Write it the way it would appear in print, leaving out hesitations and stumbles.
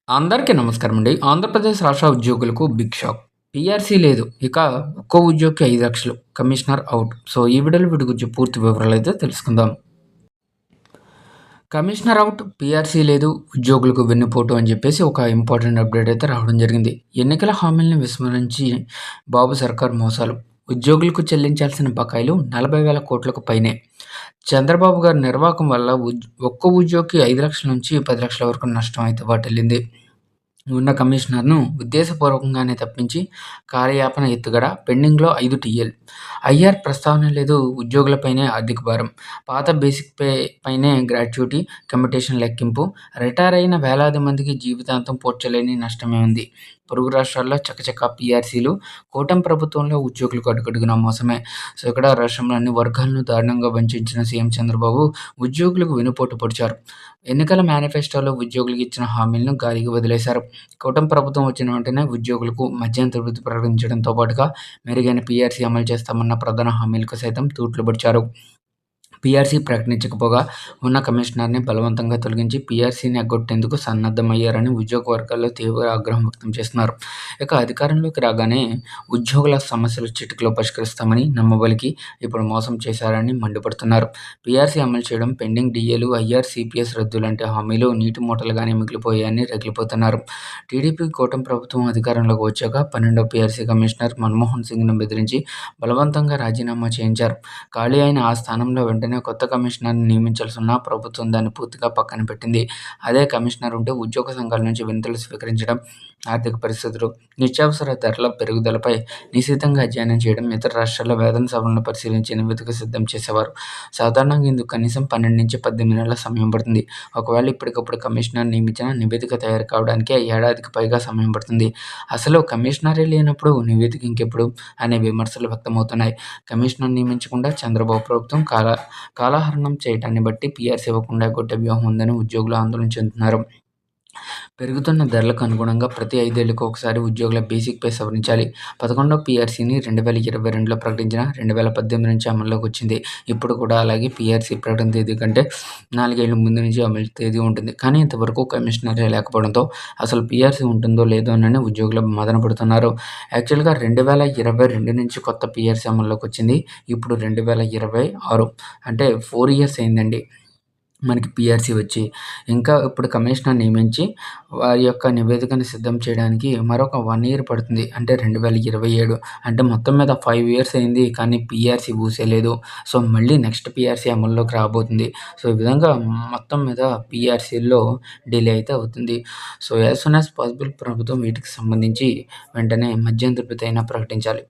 అందరికీ నమస్కారం అండి. ఆంధ్రప్రదేశ్ రాష్ట్ర ఉద్యోగులకు బిగ్ షాక్. పీఆర్సీ లేదు. ఇక ఒక్కో ఉద్యోగికి 5,00,000 కమిషనర్ ఔట్. సో, ఈ వీడియోలో వీటి గురించి పూర్తి వివరాలైతే తెలుసుకుందాం. కమిషనర్ ఔట్, పీఆర్సీ లేదు, ఉద్యోగులకు వెన్నుపోటు అని చెప్పేసి ఒక ఇంపార్టెంట్ అప్డేట్ అయితే రావడం జరిగింది. ఎన్నికల హామీలను విస్మరించి బాబు సర్కార్ మోసాలు. ఉద్యోగులకు చెల్లించాల్సిన బకాయిలు 40,000 కోట్లకు పైనే. చంద్రబాబు గారి నిర్వాకం వల్ల ఒక్కో ఉద్యోగికి 5,00,000 నుంచి 10,00,000 వరకు నష్టం అయితే వాటిల్లింది. ఉన్న కమిషనర్‌ను ఉద్దేశపూర్వకంగానే తప్పించి కార్యయాపన ఎత్తుగడ, పెండింగ్‌లో 5 టీఎల్. ఐఆర్ ప్రస్తావనే లేదు, ఉద్యోగులపైనే ఆర్థిక భారం. పాత బేసిక్ పే పైనే గ్రాట్యుటీ, కమ్యుటేషన్ లెక్కింపు. రిటైర్ అయిన వేలాది మందికి జీవితాంతం పూడ్చలేని నష్టమే ఉంది. పొరుగు రాష్ట్రాల్లో చకచకా పీఆర్సీలు, కూటమి ప్రభుత్వంలో ఉద్యోగులకు అడుగడుగునా మోసమే. సో, ఇక్కడ రాష్ట్రంలో అన్ని వర్గాలను దారుణంగా వంచిన సీఎం చంద్రబాబు ఉద్యోగులకు వెన్నుపోటు పొడిచారు. ఎన్నికల మేనిఫెస్టోలో ఉద్యోగులకు ఇచ్చిన హామీలను గాలికి వదిలేశారు. కూటమి ప్రభుత్వం వచ్చిన వెంటనే ఉద్యోగులకు మధ్యంతర వృత్తి ప్రకటించడంతో పాటుగా మెరుగైన పీఆర్సీ అమలు చేస్తామన్న ప్రధాన హామీలకు సైతం తూట్లు పొడిచారు. పీఆర్సీ ప్రకటించకపోగా ఉన్న కమిషనర్‌ని బలవంతంగా తొలగించి పీఆర్సీని ఎగ్గొట్టేందుకు సన్నద్ధమయ్యారని ఉద్యోగ వర్గాల్లో తీవ్ర ఆగ్రహం వ్యక్తం చేస్తున్నారు. ఇక అధికారంలోకి రాగానే ఉద్యోగుల సమస్యలు చిటికలో పరిష్కరిస్తామని నమ్మబలికి ఇప్పుడు మోసం చేశారని మండిపడుతున్నారు. పీఆర్సీ అమలు చేయడం, పెండింగ్ డీఏలు, ఐఆర్, సీపీఎస్ రద్దు లాంటి హామీలు నీటి మూటలుగానే మిగిలిపోయాయని రగిలిపోతున్నారు. టీడీపీ కూటమి ప్రభుత్వం అధికారంలోకి వచ్చాక 12వ పీఆర్సీ కమిషనర్ మన్మోహన్ సింగ్‌ను బెదిరించి బలవంతంగా రాజీనామా చేయించారు. ఖాళీ అయిన ఆ స్థానంలో వెంటనే కొత్త కమిషనర్‌ని నియమించాల్సున్నా ప్రభుత్వం దాన్ని పూర్తిగా పక్కన పెట్టింది. అదే కమిషనర్ ఉంటే ఉద్యోగ సంఘాల నుంచి వినతులు స్వీకరించడం, ఆర్థిక పరిస్థితులు, నిత్యావసర ధరల పెరుగుదలపై నిశితంగా అధ్యయనం చేయడం, ఇతర రాష్ట్రాల్లో వేతన సవరణలు పరిశీలించి నివేదిక సిద్ధం చేసేవారు. సాధారణంగా ఇందుకు కనీసం 12-18 నెలల సమయం పడుతుంది. ఒకవేళ ఇప్పటికప్పుడు కమిషనర్ నియమించినా నివేదిక తయారు కావడానికే ఏడాదికి పైగా సమయం పడుతుంది. అసలు కమిషనరే లేనప్పుడు నివేదిక ఇంకెప్పుడు అనే విమర్శలు వ్యక్తమవుతున్నాయి. కమిషనర్ నియమించకుండా చంద్రబాబు ప్రభుత్వం కాలహరణం చేయడాన్ని బట్టి పీఆర్సీ ఇవ్వకుండా ఎగ్గొట్టే వ్యూహం ఉందని ఉద్యోగులు ఆందోళన చెందుతున్నారు. పెరుగుతున్న ధరలకు అనుగుణంగా ప్రతి 5 ఏళ్లకు ఒకసారి ఉద్యోగుల బేసిక్ పే సవరించాలి. 11వ పీఆర్సీని 2022లో ప్రకటించినా 2018 నుంచి అమల్లోకి వచ్చింది. ఇప్పుడు కూడా అలాగే పీఆర్సీ ప్రకటన తేదీ కంటే 4 ఏళ్ల ముందు నుంచి అమలు తేదీ ఉంటుంది. కానీ ఇంతవరకు కమిషనరే లేకపోవడంతో అసలు పీఆర్సీ ఉంటుందో లేదోనని ఉద్యోగులు మదనపడుతున్నారు. యాక్చువల్‌గా 2022 నుంచి కొత్త పీఆర్సీ అమల్లోకి వచ్చింది. ఇప్పుడు 2026 అంటే 4 ఇయర్స్ అయిందండి మనకి పీఆర్సీ వచ్చి. ఇంకా ఇప్పుడు కమిషనర్ నియమించి వారి యొక్క నివేదికను సిద్ధం చేయడానికి మరొక 1 ఇయర్ పడుతుంది. అంటే 2027 అంటే మొత్తం మీద 5 ఇయర్స్ అయింది. కానీ పీఆర్సీ ఊసేలేదు. సో, మళ్ళీ నెక్స్ట్ పీఆర్సీ అమల్లోకి రాబోతుంది. సో, ఈ విధంగా మొత్తం మీద పీఆర్సీల్లో డిలే అయితే అవుతుంది. So, as soon as possible ప్రభుత్వం వీటికి సంబంధించి వెంటనే మధ్యంతర వృత్తి అయినా ప్రకటించాలి.